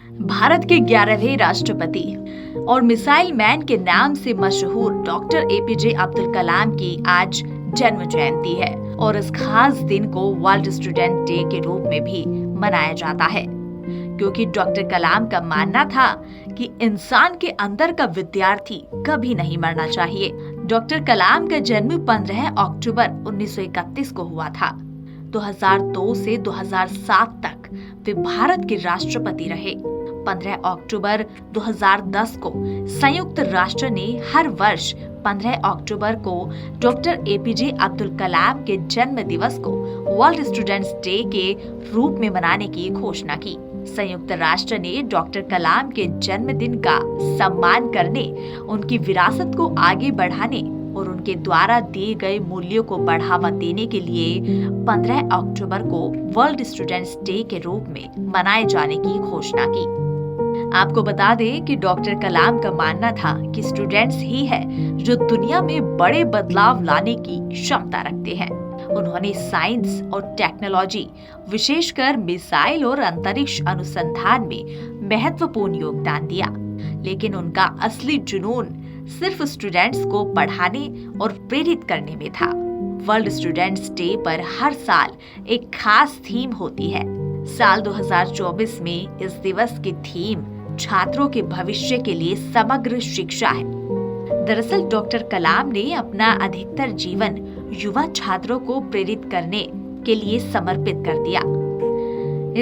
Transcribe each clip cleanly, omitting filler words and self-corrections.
भारत के 11वें राष्ट्रपति और मिसाइल मैन के नाम से मशहूर डॉक्टर एपीजे अब्दुल कलाम की आज जन्म जयंती है और इस खास दिन को वर्ल्ड स्टूडेंट डे के रूप में भी मनाया जाता है, क्योंकि डॉक्टर कलाम का मानना था कि इंसान के अंदर का विद्यार्थी कभी नहीं मरना चाहिए। डॉक्टर कलाम का जन्म 15 अक्टूबर 1931 को हुआ था। 2002 से 2007 तक वे भारत के राष्ट्रपति रहे। 15 अक्टूबर 2010 को संयुक्त राष्ट्र ने हर वर्ष 15 अक्टूबर को डॉक्टर एपीजे अब्दुल कलाम के जन्म दिवस को वर्ल्ड स्टूडेंट्स डे के रूप में मनाने की घोषणा की। संयुक्त राष्ट्र ने डॉक्टर कलाम के जन्मदिन का सम्मान करने, उनकी विरासत को आगे बढ़ाने और उनके द्वारा दिए गए मूल्यों को बढ़ावा देने के लिए 15 अक्टूबर को वर्ल्ड स्टूडेंट्स डे के रूप में मनाए जाने की घोषणा की। आपको बता दें कि डॉक्टर कलाम का मानना था कि स्टूडेंट्स ही है जो दुनिया में बड़े बदलाव लाने की क्षमता रखते हैं। उन्होंने साइंस और टेक्नोलॉजी, विशेषकर मिसाइल और अंतरिक्ष अनुसंधान में महत्वपूर्ण योगदान दिया, लेकिन उनका असली जुनून सिर्फ स्टूडेंट्स को पढ़ाने और प्रेरित करने में था। वर्ल्ड स्टूडेंट्स डे पर हर साल एक खास थीम होती है। साल 2024 में इस दिवस की थीम छात्रों के भविष्य के लिए समग्र शिक्षा है। दरअसल डॉक्टर कलाम ने अपना अधिकतर जीवन युवा छात्रों को प्रेरित करने के लिए समर्पित कर दिया।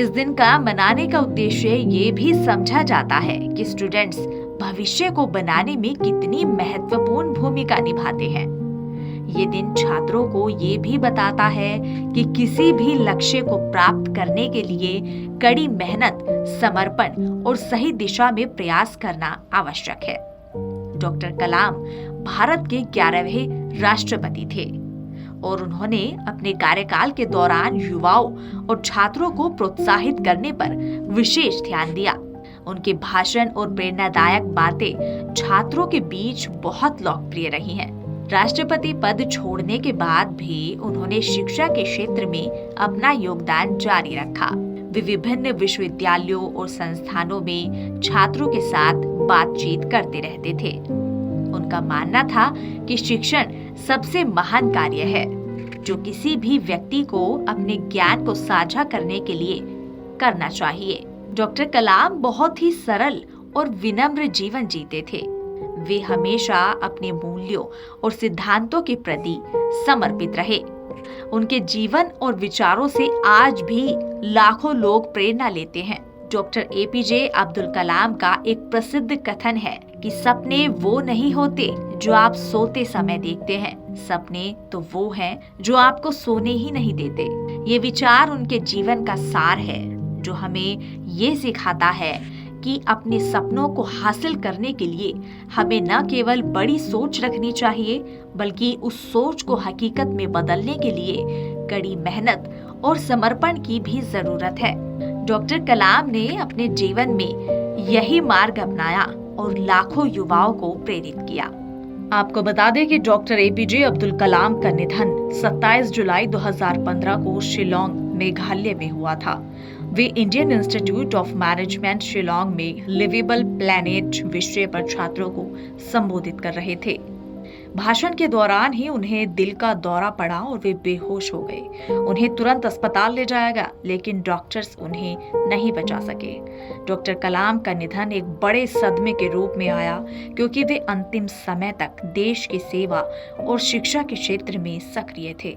इस दिन का मनाने का उद्देश्य ये भी समझा जाता है कि स्टूडेंट्स भविष्य को बनाने में कितनी महत्वपूर्ण भूमिका निभाते हैं। ये दिन छात्रों को ये भी बताता है कि किसी भी लक्ष्य को प्राप्त करने के लिए कड़ी मेहनत, समर्पण और सही दिशा में प्रयास करना आवश्यक है। डॉक्टर कलाम भारत के 11वें राष्ट्रपति थे और उन्होंने अपने कार्यकाल के दौरान युवाओं और छात्रों को प्रोत्साहित करने पर विशेष ध्यान दिया। उनके भाषण और प्रेरणादायक बातें छात्रों के बीच बहुत लोकप्रिय रही हैं। राष्ट्रपति पद छोड़ने के बाद भी उन्होंने शिक्षा के क्षेत्र में अपना योगदान जारी रखा। वे विभिन्न विश्वविद्यालयों और संस्थानों में छात्रों के साथ बातचीत करते रहते थे। उनका मानना था कि शिक्षण सबसे महान कार्य है जो किसी भी व्यक्ति को अपने ज्ञान को साझा करने के लिए करना चाहिए। डॉक्टर कलाम बहुत ही सरल और विनम्र जीवन जीते थे। वे हमेशा अपने मूल्यों और सिद्धांतों के प्रति समर्पित रहे। उनके जीवन और विचारों से आज भी लाखों लोग प्रेरणा लेते हैं। डॉक्टर एपीजे अब्दुल कलाम का एक प्रसिद्ध कथन है कि सपने वो नहीं होते जो आप सोते समय देखते हैं, सपने तो वो हैं जो आपको सोने ही नहीं देते। ये विचार उनके जीवन का सार है जो हमें ये सिखाता है कि अपने सपनों को हासिल करने के लिए हमें न केवल बड़ी सोच रखनी चाहिए, बल्कि उस सोच को हकीकत में बदलने के लिए कड़ी मेहनत और समर्पण की भी जरूरत है। डॉक्टर कलाम ने अपने जीवन में यही मार्ग अपनाया और लाखों युवाओं को प्रेरित किया। आपको बता दें कि डॉक्टर एपीजे अब्दुल कलाम का निधन 27 जुलाई 2015 को शिलांग, मेघालय में हुआ था। वे Indian Institute of Management Shillong में लिवेबल प्लैनेट विषय पर छात्रों को संबोधित कर रहे थे। भाषण के दौरान ही उन्हें दिल का दौरा पड़ा और वे बेहोश हो गए। उन्हें तुरंत अस्पताल ले जाया गया, लेकिन डॉक्टर्स उन्हें नहीं बचा सके। डॉक्टर कलाम का निधन एक बड़े सदमे के रूप में आया, क्योंकि वे अंतिम समय तक देश की सेवा और शिक्षा के क्षेत्र में सक्रिय थे।